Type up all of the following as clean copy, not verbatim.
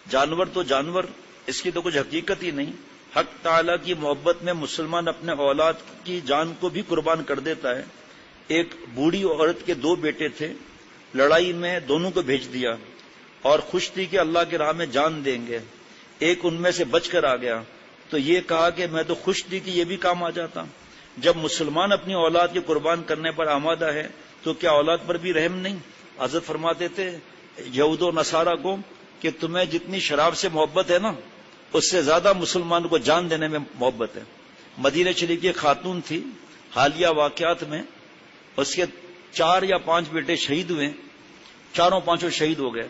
جانور تو جانور، اس کی تو کچھ حقیقت ہی نہیں. حق تعالی کی محبت میں مسلمان اپنے اولاد کی جان کو بھی قربان کر دیتا ہے. ایک بوڑھی عورت کے 2 بیٹے تھے، لڑائی میں دونوں کو بھیج دیا اور خوش تھی کہ اللہ کی راہ میں جان دیں گے. ایک ان میں سے بچ کر آ گیا تو یہ کہا کہ میں تو خوش تھی کہ یہ بھی کام آ جاتا. جب مسلمان اپنی اولاد کی قربان کرنے پر آمادہ ہے تو کیا اولاد پر بھی رحم نہیں؟ حضرت فرماتے تھے یہود و نصارہ کو کہ تمہیں جتنی شراب سے محبت ہے نا، اس سے زیادہ مسلمان کو جان دینے میں محبت ہے. مدینہ شریف کی ایک خاتون تھی، حالیہ واقعات میں اس کے 4 یا 5 بیٹے شہید ہوئے، 4 5 شہید ہو گئے.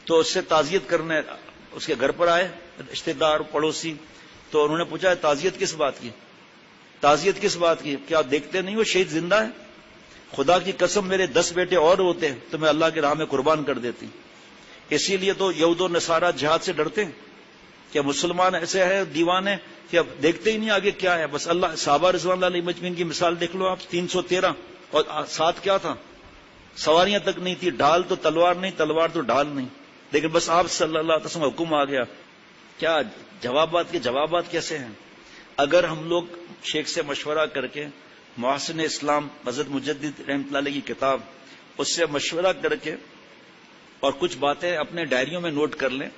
تو اس سے تعزیت کرنے اس کے گھر پر آئے رشتہ دار پڑوسی، تو انہوں نے پوچھا تعزیت کس بات کی؟ تعزیت کس بات کی؟ کیا دیکھتے نہیں وہ شہید زندہ ہے؟ خدا کی قسم میرے 10 بیٹے اور ہوتے تو میں اللہ کی راہ میں قربان کر دیتی. اسی لیے تو یہود و نصارہ جہاد سے ڈرتے ہیں کہ مسلمان ایسے ہے دیوانے کہ اب دیکھتے ہی نہیں آگے کیا ہے. بس اللہ صحابہ رضوان اللہ علیہ مجمعین کی مثال دیکھ لو آپ، 313 اور ساتھ کیا تھا؟ سواریاں تک نہیں تھی، ڈھال تو تلوار نہیں، تلوار تو ڈھال نہیں، لیکن بس آپ صلی اللہ علیہ وسلم حکم آ گیا. کیا جوابات کے جوابات کیسے ہیں؟ اگر ہم لوگ شیخ سے مشورہ کر کے محسن اسلام حضرت مجدد رحمۃ اللہ علیہ کی کتاب، اس سے مشورہ کر کے اور کچھ باتیں اپنے ڈائریوں میں نوٹ کر لیں،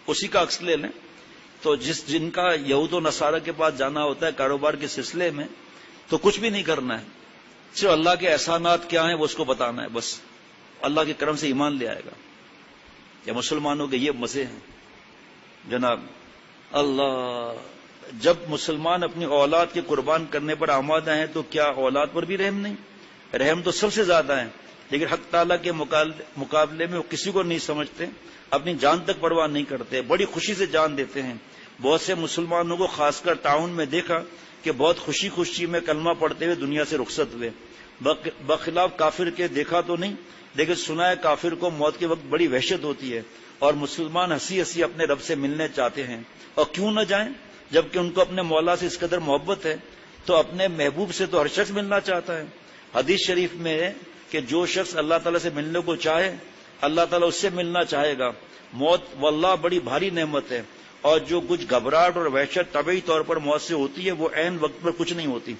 اسی کا عکس لے لیں، تو جن کا یہود و نصارہ کے پاس جانا ہوتا ہے کاروبار کے سلسلے میں، تو کچھ بھی نہیں کرنا ہے، صرف اللہ کے احسانات کیا ہیں وہ اس کو بتانا ہے. بس اللہ کے کرم سے ایمان لے آئے گا. یا مسلمانوں کے یہ مزے ہیں جناب. اللہ جب مسلمان اپنی اولاد کے قربان کرنے پر آمادہ ہیں تو کیا اولاد پر بھی رحم نہیں؟ رحم تو سب سے زیادہ ہے، لیکن حق تعالیٰ کے مقابلے میں وہ کسی کو نہیں سمجھتے، اپنی جان تک پرواہ نہیں کرتے، بڑی خوشی سے جان دیتے ہیں. بہت سے مسلمانوں کو خاص کر تعاون میں دیکھا کہ بہت خوشی خوشی میں کلمہ پڑھتے ہوئے دنیا سے رخصت ہوئے. بخلاف کافر کے دیکھا تو نہیں، لیکن سنا ہے کافر کو موت کے وقت بڑی وحشت ہوتی ہے اور مسلمان ہنسی ہنسی اپنے رب سے ملنے چاہتے ہیں. اور کیوں نہ جائیں جبکہ ان کو اپنے مولا سے اس قدر محبت ہے. تو اپنے محبوب سے تو ہر شخص ملنا چاہتا ہے. حدیث شریف میں ہے کہ جو شخص اللہ تعالیٰ سے ملنے کو چاہے اللہ تعالیٰ اس سے ملنا چاہے گا. موت واللہ بڑی بھاری نعمت ہے، اور جو کچھ گھبراہٹ اور وحشت طبعی طور پر موت سے ہوتی ہے وہ عین وقت پر کچھ نہیں ہوتی.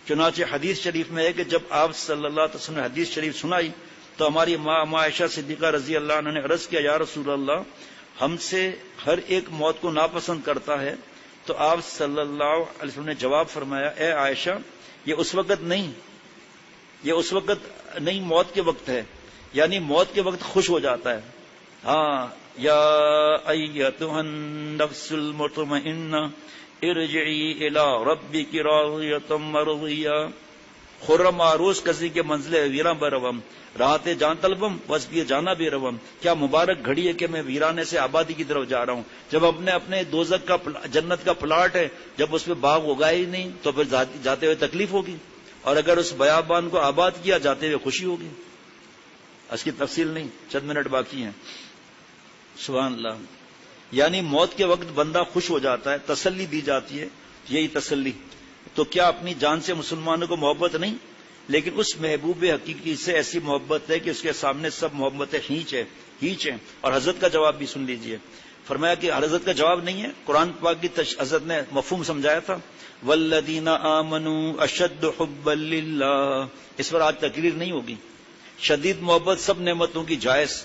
چنانچہ حدیث شریف میں ہے کہ جب آپ صلی اللہ علیہ وسلم نے حدیث شریف سنائی تو ہماری ماں عائشہ صدیقہ رضی اللہ عنہ نے عرض کیا یا رسول اللہ، ہم سے ہر ایک موت کو ناپسند کرتا ہے. تو آپ صلی اللہ علیہ وسلم نے جواب فرمایا اے عائشہ، یہ اس وقت نہیں موت کے وقت ہے، یعنی موت کے وقت خوش ہو جاتا ہے. ہاں یا ایتھا النفس المطمئنہ ارجعی الی ربک راضیۃ مرضیہ خرم آروز کسی کے منزل ویراں بروم راحت جان طلبم بس بھی جانا بھی روم. کیا مبارک گھڑی ہے کہ میں ویرانے سے آبادی کی طرف جا رہا ہوں. جب اپنے دوزخ کا جنت کا پلاٹ ہے، جب اس میں باغ اگائے ہی نہیں تو پھر جاتے ہوئے تکلیف ہوگی، اور اگر اس بیابان کو آباد کیا جاتے ہوئے خوشی ہوگی. اس کی تفصیل نہیں، چند منٹ باقی ہیں. سبحان اللہ. یعنی موت کے وقت بندہ خوش ہو جاتا ہے، تسلی دی جاتی ہے، یہی تسلی. تو کیا اپنی جان سے مسلمانوں کو محبت نہیں؟ لیکن اس محبوب حقیقی سے ایسی محبت ہے کہ اس کے سامنے سب محبتیں ہینچ ہیں. اور حضرت کا جواب بھی سن لیجئے. فرمایا کہ حضرت کا جواب نہیں ہے، قرآن پاک کی حضرت نے مفہوم سمجھایا تھا، والذین آمنوا اشد حبا للہ. اس پر آج تقریر نہیں ہوگی. شدید محبت سب نعمتوں کی جائز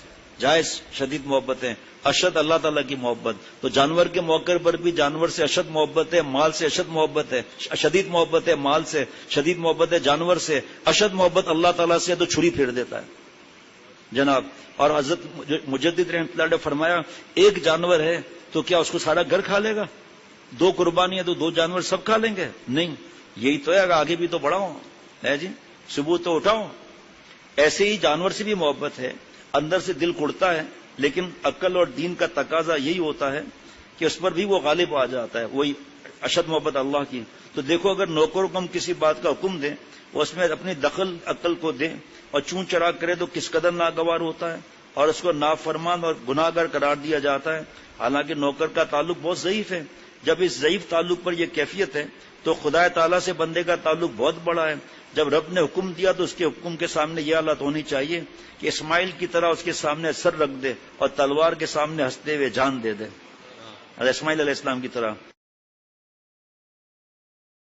شدید محبت ہے. اشد اللہ تعالیٰ کی محبت. تو جانور کے موقع پر بھی جانور سے اشد محبت ہے، مال سے اشد محبت ہے. شدید محبت ہے مال سے، شدید محبت ہے جانور سے. اشد محبت اللہ تعالیٰ سے تو چھری پھیر دیتا ہے جناب. اور حضرت مجدد رحمۃ اللہ نے فرمایا ایک جانور ہے تو کیا اس کو سارا گھر کھا لے گا؟ 2 قربانی ہے تو 2 جانور سب کھا لیں گے؟ نہیں. یہی تو ہے، آگے بھی تو بڑھاؤ ہے جی، ثبوت تو اٹھاؤ. ایسے ہی جانور سے بھی محبت ہے، اندر سے دل کڑتا ہے، لیکن عقل اور دین کا تقاضا یہی ہوتا ہے کہ اس پر بھی وہ غالب آ جاتا ہے. وہی اشد محبت اللہ کی. تو دیکھو اگر نوکر کو ہم کسی بات کا حکم دیں، وہ اس میں اپنی دخل عقل کو دیں اور چون چرا کرے تو کس قدر ناگوار ہوتا ہے، اور اس کو نافرمان اور گناہ گار قرار دیا جاتا ہے. حالانکہ نوکر کا تعلق بہت ضعیف ہے. جب اس ضعیف تعلق پر یہ کیفیت ہے تو خدا تعالیٰ سے بندے کا تعلق بہت بڑا ہے. جب رب نے حکم دیا تو اس کے حکم کے سامنے یہ حالت ہونی چاہیے کہ اسماعیل کی طرح اس کے سامنے سر رکھ دے اور تلوار کے سامنے ہنستے ہوئے جان دے دے. حضرت اسماعیل علیہ السلام کی طرح